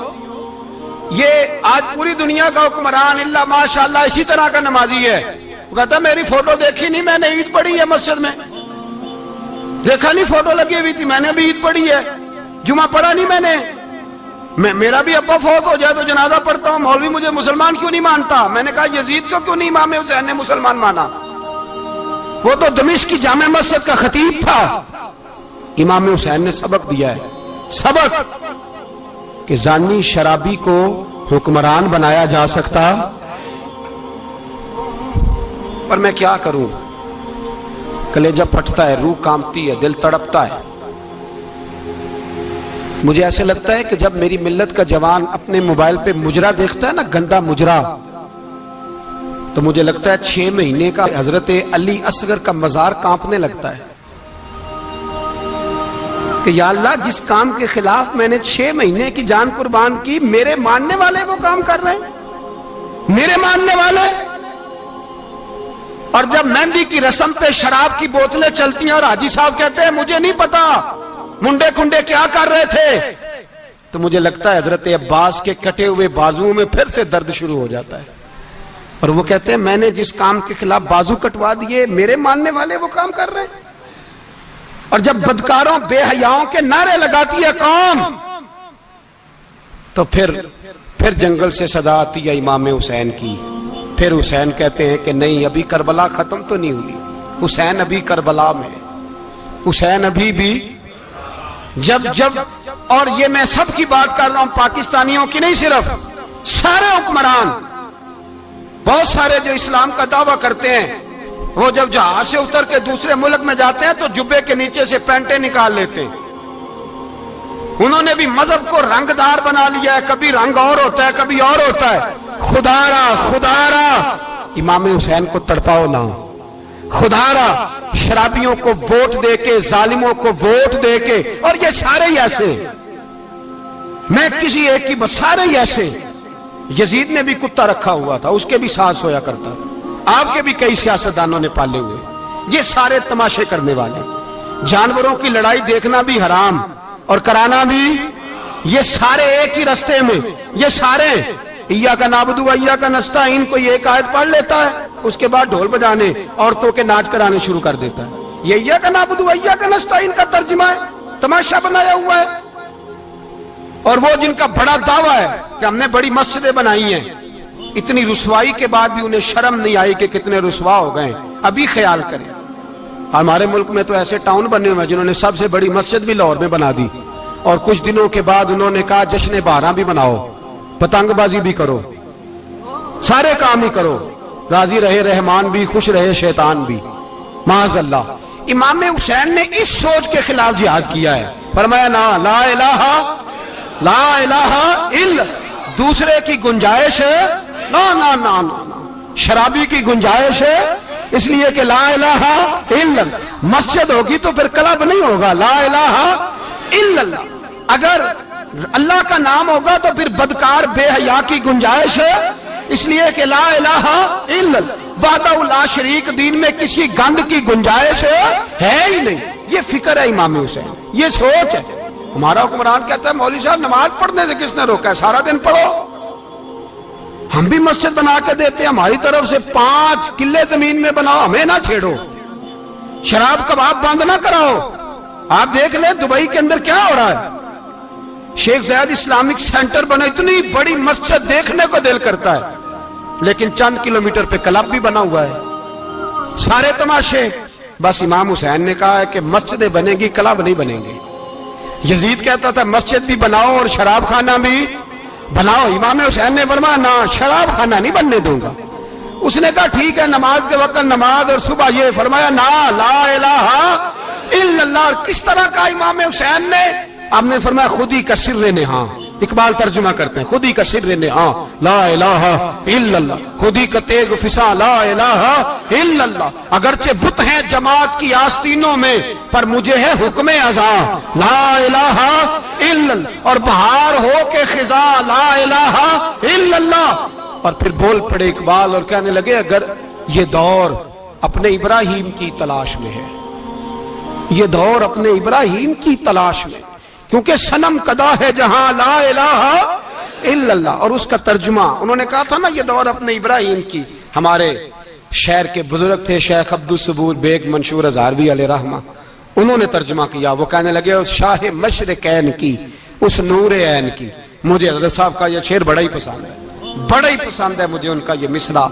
یہ آج پوری دنیا کا حکمران اللہ ماشاءاللہ اسی طرح کا نمازی ہے. وہ کہتا میری فوٹو دیکھی نہیں، میں نے عید پڑھی ہے مسجد میں، دیکھا نہیں فوٹو لگی ہوئی تھی، میں نے بھی عید پڑھی ہے، جمعہ پڑھا نہیں میں نے. میرا بھی ابا فوت ہو جائے تو جنازہ پڑھتا ہوں، مولوی مجھے مسلمان کیوں نہیں مانتا؟ میں نے کہا یزید کو کیوں نہیں امام حسین نے مسلمان مانا؟ وہ تو دمشق کی جامع مسجد کا خطیب تھا. امام حسین نے سبق دیا ہے، سبق کہ زانی شرابی کو حکمران بنایا جا سکتا. پر میں کیا کروں، کلیجہ پھٹتا ہے، روح کانپتی ہے، دل تڑپتا ہے. مجھے ایسے لگتا ہے کہ جب میری ملت کا جوان اپنے موبائل پہ مجرا دیکھتا ہے نا، گندا مجرا، تو مجھے لگتا ہے 6 مہینے کا حضرت علی اصغر کا مزار کانپنے لگتا ہے کہ یا اللہ جس کام کے خلاف میں نے 6 مہینے کی جان قربان کی، میرے ماننے والے وہ کام کر رہے ہیں، میرے ماننے والے. اور جب مہندی کی رسم پہ شراب کی بوتلیں چلتی ہیں اور حاجی صاحب کہتے ہیں مجھے نہیں پتا منڈے کنڈے کیا کر رہے تھے، تو مجھے لگتا ہے حضرت عباس کے کٹے ہوئے بازوؤں میں پھر سے درد شروع ہو جاتا ہے. اور وہ کہتے ہیں میں نے جس کام کے خلاف بازو کٹوا دیے، میرے ماننے والے وہ کام کر رہے ہیں. اور جب بدکاروں بے حیاؤں کے نعرے لگاتی ہے قوم تو پھر جنگل سے صدا آتی ہے امام حسین کی. پھر حسین کہتے ہیں کہ نہیں، ابھی کربلا ختم تو نہیں ہوئی، حسین ابھی کربلا میں، حسین ابھی بھی جب اور یہ میں سب کی بات کر رہا ہوں، پاکستانیوں کی نہیں، صرف سارے حکمران، بہت سارے جو اسلام کا دعویٰ کرتے ہیں، وہ جب جہاز سے اتر کے دوسرے ملک میں جاتے ہیں تو جبے کے نیچے سے پینٹیں نکال لیتے ہیں. انہوں نے بھی مذہب کو رنگدار بنا لیا ہے، کبھی رنگ اور ہوتا ہے کبھی اور ہوتا ہے. خدا را امام حسین کو تڑپاؤ نہ، خدا را شرابیوں کو ووٹ دے کے، ظالموں کو ووٹ دے کے، اور یہ سارے ہی ایسے، میں کسی ایک کی بس، سارے ہی ایسے. یزید نے بھی کتا رکھا ہوا تھا، اس کے بھی ساتھ سویا کرتا تھا، آپ کے بھی کئی سیاستدانوں نے پالے ہوئے. یہ سارے تماشے کرنے والے، جانوروں کی لڑائی دیکھنا بھی حرام اور کرانا بھی، یہ سارے ایک ہی رستے میں، یہ سارے ایاک نعبد و ایاک نستعین کو یہ ایک آیت پڑھ لیتا ہے، اس کے بعد ڈھول بجانے، عورتوں کے ناچ کرانے شروع کر دیتا ہے. یہ ایاک نعبد و ایاک نستعین کا ترجمہ ہے، تماشا بنایا ہوا ہے. اور وہ جن کا بڑا دعویٰ ہے کہ ہم نے بڑی مسجدیں بنائی ہیں، اتنی رسوائی کے بعد بھی انہیں شرم نہیں آئی کہ کتنے رسوا ہو گئے. ابھی خیال کریں، ہمارے ملک میں تو ایسے ٹاؤن بنے ہوئے ہیں جنہوں نے سب سے بڑی مسجد بھی لاہور میں بنا دی، اور کچھ دنوں کے بعد انہوں نے کہا جشن بہاراں بھی بناؤ، پتنگ بازی بھی کرو، سارے کام ہی کرو، راضی رہے رحمان بھی، خوش رہے شیطان بھی. معاذ اللہ. امام حسین نے اس سوچ کے خلاف جہاد کیا ہے، فرمایا نا لا الہ الا، دوسرے کی گنجائش ہے نا، شرابی کی گنجائش ہے، اس لیے کہ لا الہ الا، مسجد ہوگی تو پھر کلب نہیں ہوگا. لا الہ الا اللہ، اگر اللہ کا نام ہوگا تو پھر بدکار بے حیا کی گنجائش ہے، اس لیے کہ لا الہ الا اللہ، وحدہ لا شریک، دین میں کسی گند کی گنجائش ہے ہی نہیں. یہ فکر ہے امام حسین، یہ سوچ ہے. ہمارا حکمران کہتا ہے مولوی صاحب نماز پڑھنے سے کس نے روکا ہے، سارا دن پڑھو. ہم بھی مسجد بنا کے دیتے ہیں، ہماری طرف سے 5 کلے زمین میں بناؤ، ہمیں نہ چھیڑو. شراب کباب بند نہ کراؤ. آپ دیکھ لیں دبئی کے اندر کیا ہو رہا ہے، شیخ زید اسلامک سینٹر بنا، اتنی بڑی مسجد دیکھنے کو دل کرتا ہے، لیکن چند کلومیٹر پہ کلب بھی بنا ہوا ہے، سارے تماشے. بس امام حسین نے کہا ہے کہ مسجدیں بنیں گی، کلب نہیں بنیں گے. یزید کہتا تھا مسجد بھی بناؤ اور شراب خانہ بھی بناؤ. امام حسین نے فرمایا نہ، شراب خانہ نہیں بننے دوں گا. اس نے کہا ٹھیک ہے، نماز کے وقت نماز اور صبح یہ. فرمایا نا لا الہ الا اللہ. کس طرح کا امام حسین نے؟ آپ نے فرمایا خودی کا سر نہاں. اقبال ترجمہ کرتے ہیں خودی کا سر نہاں لا الہ الا اللہ، خودی کا تیغ فساں لا الہ الا اللہ. اگرچہ بت ہیں جماعت کی آستینوں میں، پر مجھے ہے حکم ازاں لا الہ الا اللہ. اور بہار ہو کے خزاں لا الہ الا اللہ. اور پھر بول پڑے اقبال اور کہنے لگے اگر یہ دور اپنے ابراہیم کی تلاش میں ہے، یہ دور اپنے ابراہیم کی تلاش میں، کیونکہ صنم کدا ہے جہاں لا الہ الا اللہ. اور اس کا ترجمہ انہوں نے کہا تھا نا یہ دور اپنے ابراہیم کی. ہمارے شہر کے بزرگ تھے شیخ عبدالصبور بیگ منشور ہزاروی علیہ رحمہ، انہوں نے ترجمہ کیا. وہ کہنے لگے اس شاہ مشرقین کی، اس نور عین کی. مجھے حضرت صاحب کا یہ شعر بڑا ہی پسند ہے، بڑا ہی پسند ہے مجھے ان کا یہ مصرع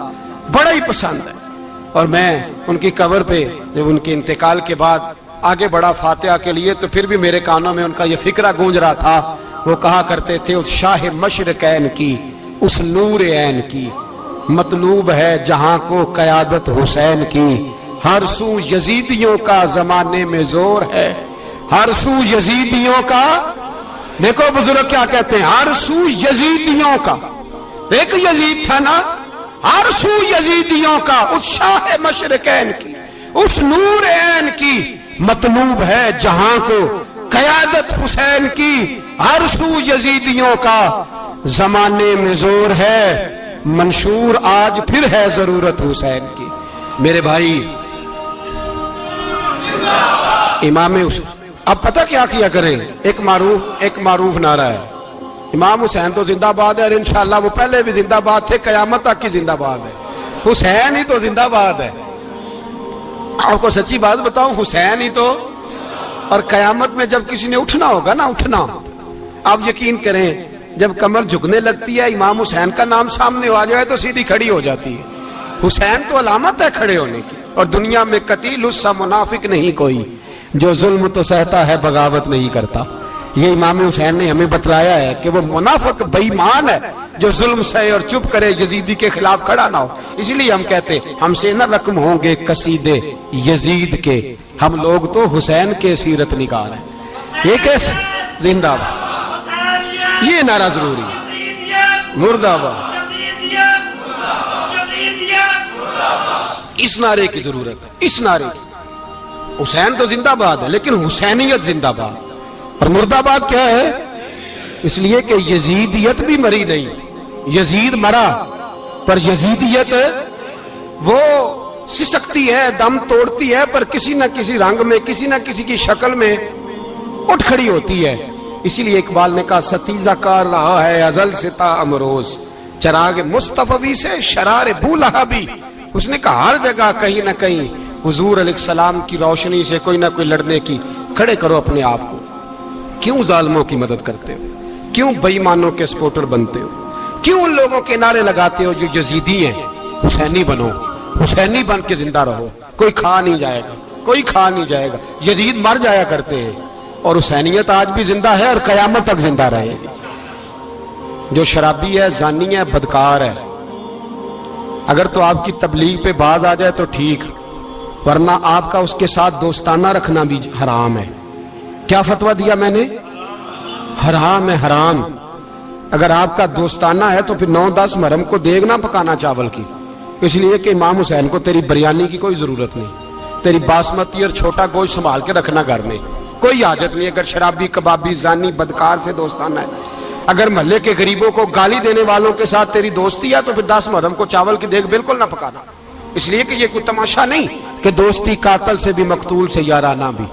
بڑا ہی پسند ہے. اور میں ان کی قبر پہ جب ان کے انتقال کے بعد آگے بڑا فاتحہ کے لیے، تو پھر بھی میرے کانوں میں ان کا یہ فکرہ گونج رہا تھا. وہ کہا کرتے تھے اس شاہ مشرقین کی، اس نور عین کی، مطلوب ہے جہاں کو قیادت حسین کی. ہر سو یزیدیوں کا زمانے میں زور ہے، ہر سو یزیدیوں کا. دیکھو بزرگ کیا کہتے ہیں، ہر سو یزیدیوں کا. ایک یزید تھا نا، ہر سو یزیدیوں کا، اس شاہ مشرقین کی، اس نور عین کی، مطلوب ہے جہاں کو قیادت حسین کی. ہر سو یزیدیوں کا زمانے میں زور ہے، منشور آج پھر ہے ضرورت حسین کی. میرے بھائی امام حسین، اب پتہ کیا کیا کریں، ایک معروف نعرہ ہے امام حسین تو زندہ باد ہے، اور انشاءاللہ وہ پہلے بھی زندہ باد تھے، قیامت تک کی زندہ باد ہے. حسین ہی تو زندہ باد ہے. آپ کو سچی بات بتاؤں، حسین ہی تو. اور قیامت میں جب کسی نے اٹھنا ہوگا نا، اٹھنا، آپ یقین کریں جب کمر جھکنے لگتی ہے امام حسین کا نام سامنے آ جائے تو سیدھی کھڑی ہو جاتی ہے. حسین تو علامت ہے کھڑے ہونے کی. اور دنیا میں قتیل اس سا منافق نہیں کوئی جو ظلم تو سہتا ہے بغاوت نہیں کرتا. یہ امام حسین نے ہمیں بتلایا ہے کہ وہ منافق بے ایمان ہے جو ظلم سہے اور چپ کرے، یزیدی کے خلاف کھڑا نہ ہو. اس لیے ہم کہتے ہم سے نہ رقم ہوں گے قصیدے یزید کے، ہم لوگ تو حسین کے سیرت نگار ہیں. یہ کیسے زندہ باد، یہ نعرہ ضروری ہے. مردہ آباد، اس نعرے کی ضرورت ہے. اس نعرے کی حسین تو زندہ باد ہے لیکن حسینیت زندہ باد. اور مرد آباد کیا ہے؟ اس لیے کہ یزیدیت بھی مری نہیں. یزید مرا پر یزیدیت وہ سسکتی ہے، دم توڑتی ہے، پر کسی نہ کسی رنگ میں، کسی نہ کسی کی شکل میں اٹھ کھڑی ہوتی ہے. اسی لیے اقبال نے کہا ستیزہ کار رہا ہے ازل سے تا امروز، چراغ مصطفی سے شرار بولہا بھی. اس نے کہا ہر جگہ کہیں نہ کہیں حضور علیہ السلام کی روشنی سے کوئی نہ کوئی لڑنے کی. کھڑے کرو اپنے آپ کو. کیوں ظالموں کی مدد کرتے ہو؟ کیوں بے ایمانوں کے سپورٹر بنتے ہو؟ کیوں ان لوگوں کے نعرے لگاتے ہو جو یزیدی ہیں؟ حسینی بنو، حسینی بن کے زندہ رہو. کوئی کھا نہیں جائے گا، کوئی کھا نہیں جائے گا. یزید مر جایا کرتے ہیں اور حسینیت آج بھی زندہ ہے اور قیامت تک زندہ رہے گی. جو شرابی ہے، زانی ہے، بدکار ہے، اگر تو آپ کی تبلیغ پہ باز آ جائے تو ٹھیک، ورنہ آپ کا اس کے ساتھ دوستانہ رکھنا بھی حرام ہے. کیا فتویٰ دیا میں نے؟ حرام ہے، حرام. اگر آپ کا دوستانہ ہے تو پھر 9-10 محرم کو دیگ نہ پکانا چاول کی، اس لیے کہ امام حسین کو تیری بریانی کی کوئی ضرورت نہیں. تیری باسمتی اور چھوٹا گوشت سنبھال کے رکھنا گھر میں، کوئی حاجت نہیں. اگر شرابی، کبابی، زانی، بدکار سے دوستانہ ہے، اگر محلے کے غریبوں کو گالی دینے والوں کے ساتھ تیری دوستی ہے تو پھر 10 محرم کو چاول کی دیگ بالکل نہ پکانا. اس لیے کہ یہ کوئی تماشا نہیں کہ دوستی قاتل سے بھی مقتول سے یارانہ بھی.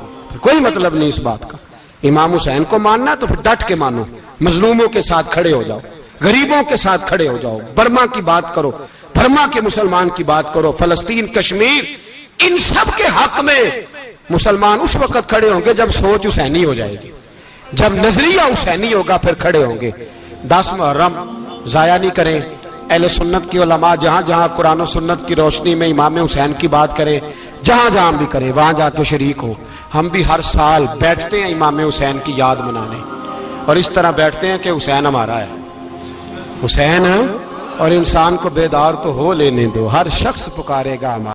کوئی مطلب نہیں اس بات کا. امام حسین کو ماننا ہے تو پھر ڈٹ کے مانو. مظلوموں کے ساتھ کھڑے ہو جاؤ، غریبوں کے ساتھ کھڑے ہو جاؤ. برما کی بات کرو، برما کے مسلمان کی بات کرو، فلسطین، کشمیر، ان سب کے حق میں مسلمان اس وقت کھڑے ہوں گے جب سوچ حسینی ہو جائے گی، جب نظریہ حسینی ہوگا پھر کھڑے ہوں گے. 10 محرم ضائع نہیں کریں. اہل سنت کی علماء جہاں جہاں قرآن و سنت کی روشنی میں امام حسین کی بات کریں، جہاں جہاں بھی کریں وہاں جا کے شریک ہو. ہم بھی ہر سال بیٹھتے ہیں امام حسین کی یاد منانے، اور اس طرح بیٹھتے ہیں کہ حسین ہمارا ہے، حسین ہے. اور انسان کو بیدار تو ہو لینے دو، ہر شخص پکارے گا ہمارا.